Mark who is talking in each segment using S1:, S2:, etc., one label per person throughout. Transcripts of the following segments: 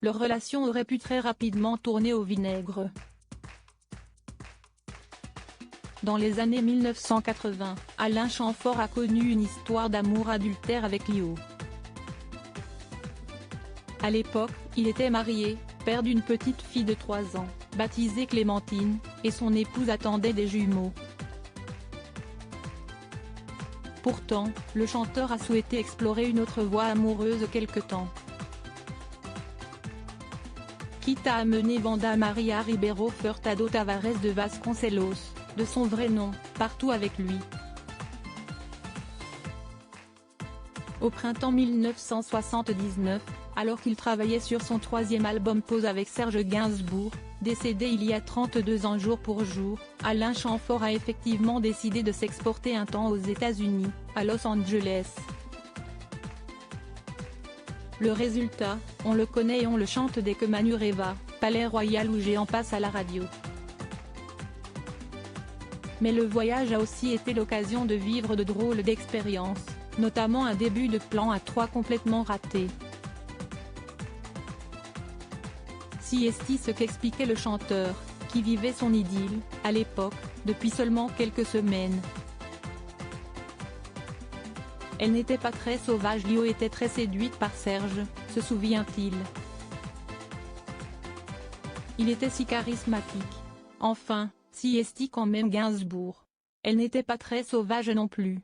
S1: leur relation aurait pu très rapidement tourner au vinaigre. Dans les années 1980, Alain Chamfort a connu une histoire d'amour adultère avec Lio. À l'époque, il était marié, père d'une petite fille de 3 ans, baptisée Clémentine, et son épouse attendait des jumeaux. Pourtant, le chanteur a souhaité explorer une autre voie amoureuse quelque temps. Quitte à amener Wanda Maria Ribeiro Furtado Tavares de Vasconcelos, de son vrai nom, partout avec lui. Au printemps 1979, alors qu'il travaillait sur son 3e album Pause avec Serge Gainsbourg, décédé il y a 32 ans jour pour jour, Alain Chamfort a effectivement décidé de s'exporter un temps aux États-Unis, à Los Angeles. Le résultat, on le connaît et on le chante dès que Manu rêva, Palais Royal ou Géant passe à la radio. Mais le voyage a aussi été l'occasion de vivre de drôles d'expériences, notamment un début de plan à 3 complètement raté. Si est ce qu'expliquait le chanteur, qui vivait son idylle, à l'époque, depuis seulement quelques semaines. Elle n'était pas très sauvage. Lio était très séduite par Serge, se souvient-il. Il était si charismatique. Enfin, si est quand même Gainsbourg. Elle n'était pas très sauvage non plus.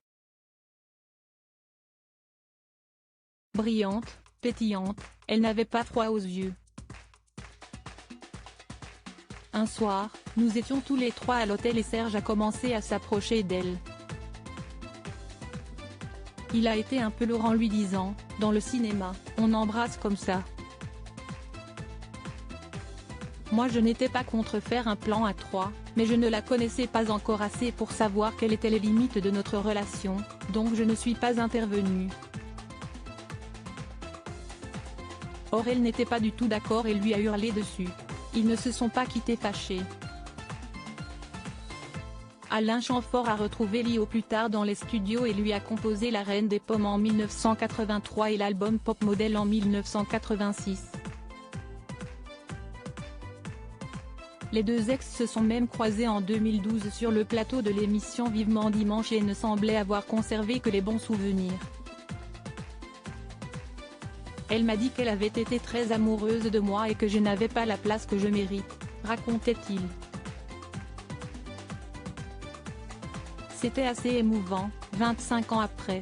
S1: Brillante, pétillante, elle n'avait pas froid aux yeux. Un soir, nous étions tous les 3 à l'hôtel et Serge a commencé à s'approcher d'elle. Il a été un peu lourd en lui disant, dans le cinéma, on embrasse comme ça. Moi je n'étais pas contre faire un plan à 3, mais je ne la connaissais pas encore assez pour savoir quelles étaient les limites de notre relation, donc je ne suis pas intervenue. Or elle n'était pas du tout d'accord et lui a hurlé dessus. Ils ne se sont pas quittés fâchés. Alain Chamfort a retrouvé Lio plus tard dans les studios et lui a composé La Reine des Pommes en 1983 et l'album Pop Model en 1986. Les deux ex se sont même croisés en 2012 sur le plateau de l'émission Vivement Dimanche et ne semblaient avoir conservé que les bons souvenirs. Elle m'a dit qu'elle avait été très amoureuse de moi et que je n'avais pas la place que je mérite, racontait-il. C'était assez émouvant, 25 ans après.